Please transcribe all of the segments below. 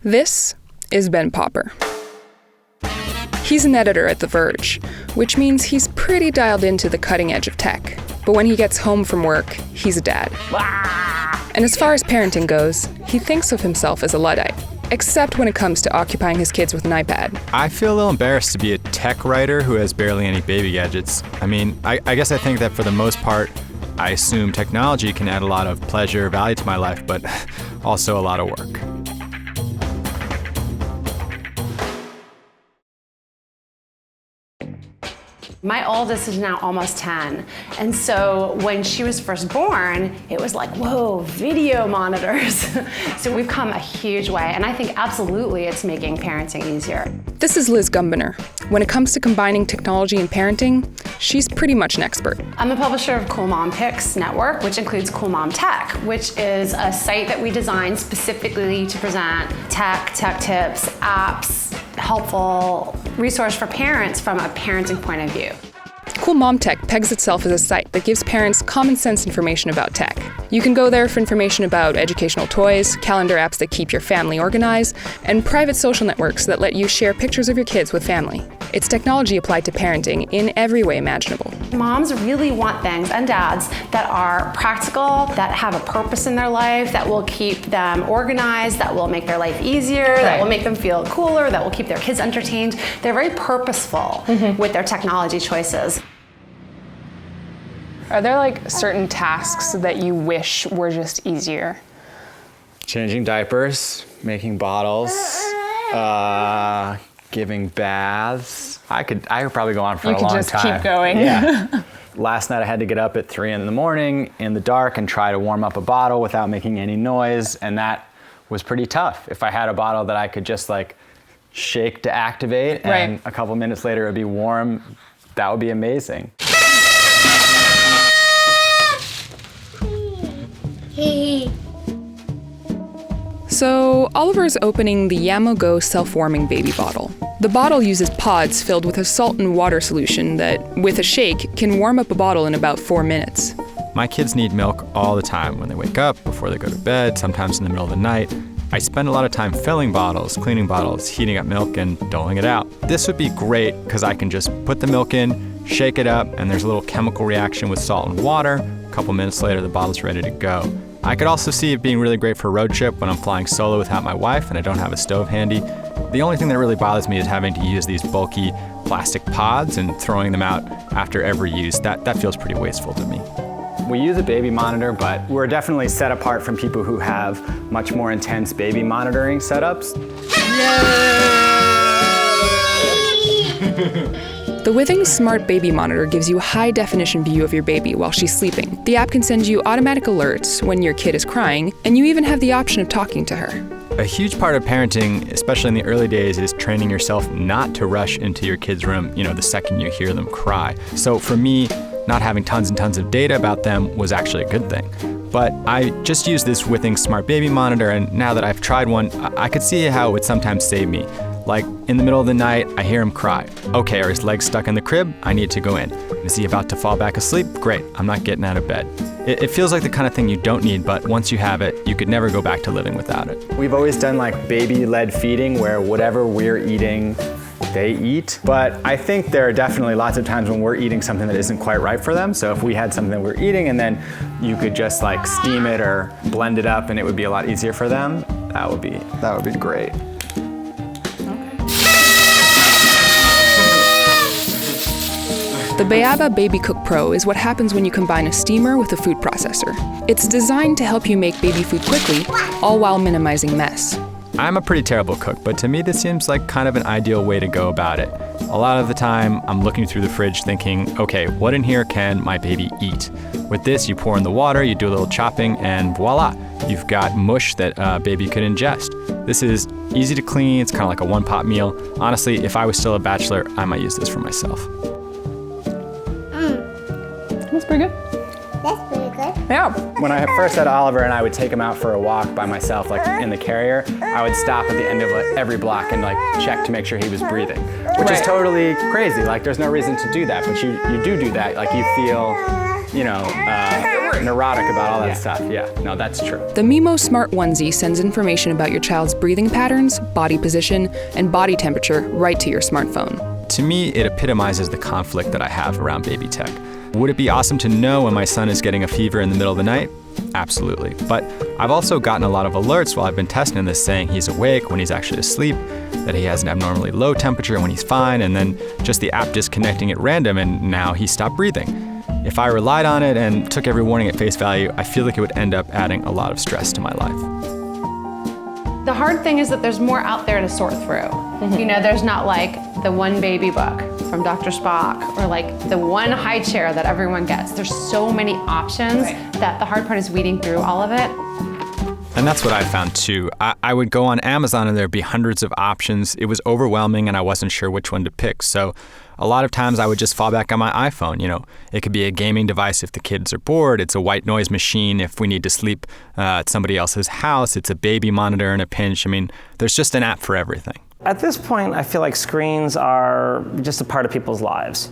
This is Ben Popper. He's an editor at The Verge, which means he's pretty dialed into the cutting edge of tech. But when he gets home from work, he's a dad. And as far as parenting goes, he thinks of himself as a Luddite, except when it comes to occupying his kids with an iPad. I feel a little embarrassed to be a tech writer who has barely any baby gadgets. I mean, I guess I think that for the most part, I assume technology can add a lot of pleasure, value to my life, but also a lot of work. My oldest is now almost 10, and so when she was first born, it was like, whoa, video monitors. So we've come a huge way, and I think absolutely it's making parenting easier. This is Liz Gumbiner. When it comes to combining technology and parenting, she's pretty much an expert. I'm the publisher of Cool Mom Picks Network, which includes Cool Mom Tech, which is a site that we designed specifically to present tech tips, apps, helpful resource for parents from a parenting point of view. Cool Mom Tech pegs itself as a site that gives parents common sense information about tech. You can go there for information about educational toys, calendar apps that keep your family organized, and private social networks that let you share pictures of your kids with family. It's technology applied to parenting in every way imaginable. Moms really want things, and dads, that are practical, that have a purpose in their life, that will keep them organized, that will make their life easier, that will make them feel cooler, that will keep their kids entertained. They're very purposeful with their technology choices. Are there like certain tasks that you wish were just easier? Changing diapers, making bottles, giving baths. I could probably go on for a long time. You could just keep going. Yeah. Last night I had to get up at 3 in the morning in the dark and try to warm up a bottle without making any noise, and that was pretty tough. If I had a bottle that I could just like shake to activate and a couple minutes later it would be warm, that would be amazing. So Oliver's opening the Mogo self-warming baby bottle. The bottle uses pods filled with a salt and water solution that, with a shake, can warm up a bottle in about 4 minutes. My kids need milk all the time when they wake up, before they go to bed, sometimes in the middle of the night. I spend a lot of time filling bottles, cleaning bottles, heating up milk, and doling it out. This would be great because I can just put the milk in, shake it up, and there's a little chemical reaction with salt and water. A couple minutes later, the bottle's ready to go. I could also see it being really great for a road trip when I'm flying solo without my wife and I don't have a stove handy. The only thing that really bothers me is having to use these bulky plastic pods and throwing them out after every use. That feels pretty wasteful to me. We use a baby monitor, but we're definitely set apart from people who have much more intense baby monitoring setups. The Withings Smart Baby Monitor gives you a high-definition view of your baby while she's sleeping. The app can send you automatic alerts when your kid is crying, and you even have the option of talking to her. A huge part of parenting, especially in the early days, is training yourself not to rush into your kid's room, the second you hear them cry. So for me, not having tons and tons of data about them was actually a good thing. But I just used this Withings Smart Baby Monitor, and now that I've tried one, I could see how it would sometimes save me. Like, in the middle of the night, I hear him cry. Okay, are his legs stuck in the crib? I need to go in. Is he about to fall back asleep? Great, I'm not getting out of bed. It feels like the kind of thing you don't need, but once you have it, you could never go back to living without it. We've always done like baby-led feeding where whatever we're eating, they eat. But I think there are definitely lots of times when we're eating something that isn't quite right for them. So if we had something that we're eating and then you could just like steam it or blend it up and it would be a lot easier for them, that would be great. The Bayaba Baby Cook Pro is what happens when you combine a steamer with a food processor. It's designed to help you make baby food quickly, all while minimizing mess. I'm a pretty terrible cook, but to me this seems like kind of an ideal way to go about it. A lot of the time, I'm looking through the fridge thinking, okay, what in here can my baby eat? With this, you pour in the water, you do a little chopping, and voila, you've got mush that baby could ingest. This is easy to clean, it's kind of like a one-pot meal. Honestly, if I was still a bachelor, I might use this for myself. That's pretty good. That's pretty good. Yeah. When I first had Oliver and I would take him out for a walk by myself, like in the carrier, I would stop at the end of like every block and like check to make sure he was breathing, which is totally crazy. Like there's no reason to do that, but you do that. Like you feel, neurotic about all that stuff. Yeah, no, that's true. The Mimo Smart Onesie sends information about your child's breathing patterns, body position, and body temperature right to your smartphone. To me, it epitomizes the conflict that I have around baby tech. Would it be awesome to know when my son is getting a fever in the middle of the night? Absolutely. But I've also gotten a lot of alerts while I've been testing this saying he's awake when he's actually asleep, that he has an abnormally low temperature when he's fine, and then just the app disconnecting at random and now he stopped breathing. If I relied on it and took every warning at face value, I feel like it would end up adding a lot of stress to my life. The hard thing is that there's more out there to sort through. You know, there's not like the one baby book from Dr. Spock or like the one high chair that everyone gets. There's so many options that the hard part is weeding through all of it. And that's what I found too. I would go on Amazon and there'd be hundreds of options. It was overwhelming and I wasn't sure which one to pick. So a lot of times I would just fall back on my iPhone. You know, it could be a gaming device if the kids are bored. It's a white noise machine if we need to sleep at somebody else's house. It's a baby monitor in a pinch. I mean, there's just an app for everything. At this point, I feel like screens are just a part of people's lives.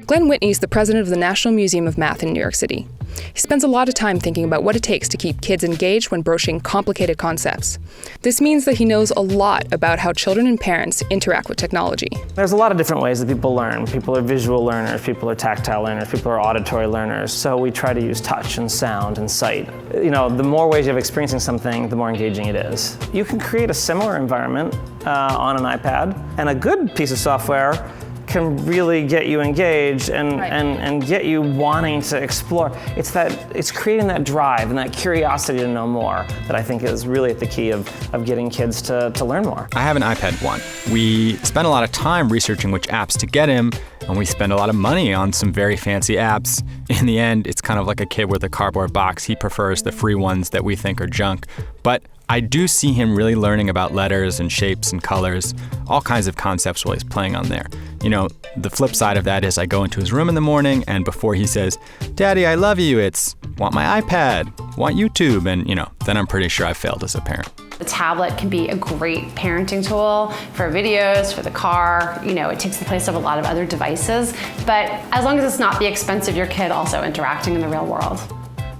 Glenn Whitney is the president of the National Museum of Math in New York City. He spends a lot of time thinking about what it takes to keep kids engaged when broaching complicated concepts. This means that he knows a lot about how children and parents interact with technology. There's a lot of different ways that people learn. People are visual learners, people are tactile learners, people are auditory learners. So we try to use touch and sound and sight. You know, the more ways you have experiencing something, the more engaging it is. You can create a similar environment on an iPad, and a good piece of software can really get you engaged and get you wanting to explore. It's creating that drive and that curiosity to know more that I think is really at the key of getting kids to learn more. I have an iPad 1. We spent a lot of time researching which apps to get him, and we spend a lot of money on some very fancy apps. In the end, it's kind of like a kid with a cardboard box. He prefers the free ones that we think are junk. But I do see him really learning about letters and shapes and colors, all kinds of concepts while he's playing on there. You know, the flip side of that is I go into his room in the morning and before he says, "Daddy, I love you," it's, "Want my iPad, want YouTube," and then I'm pretty sure I failed as a parent. The tablet can be a great parenting tool for videos, for the car. You know, it takes the place of a lot of other devices, but as long as it's not the expense of your kid also interacting in the real world.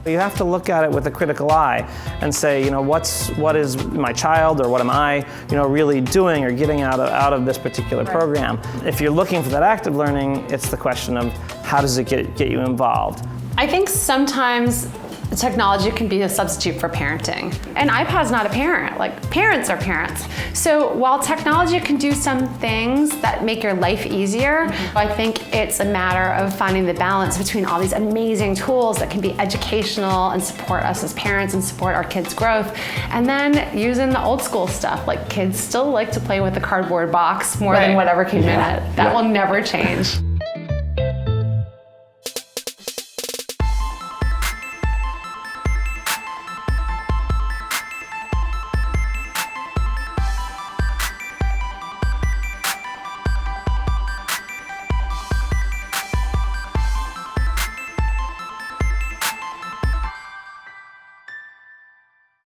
You have to look at it with a critical eye and say, what is my child or what am I, really doing or getting out of this particular program. If you're looking for that active learning, it's the question of how does it get you involved. I think sometimes technology can be a substitute for parenting. An iPad's not a parent, like parents are parents. So while technology can do some things that make your life easier, I think it's a matter of finding the balance between all these amazing tools that can be educational and support us as parents and support our kids' growth, and then using the old school stuff, like kids still like to play with the cardboard box more than whatever came in it. That will never change.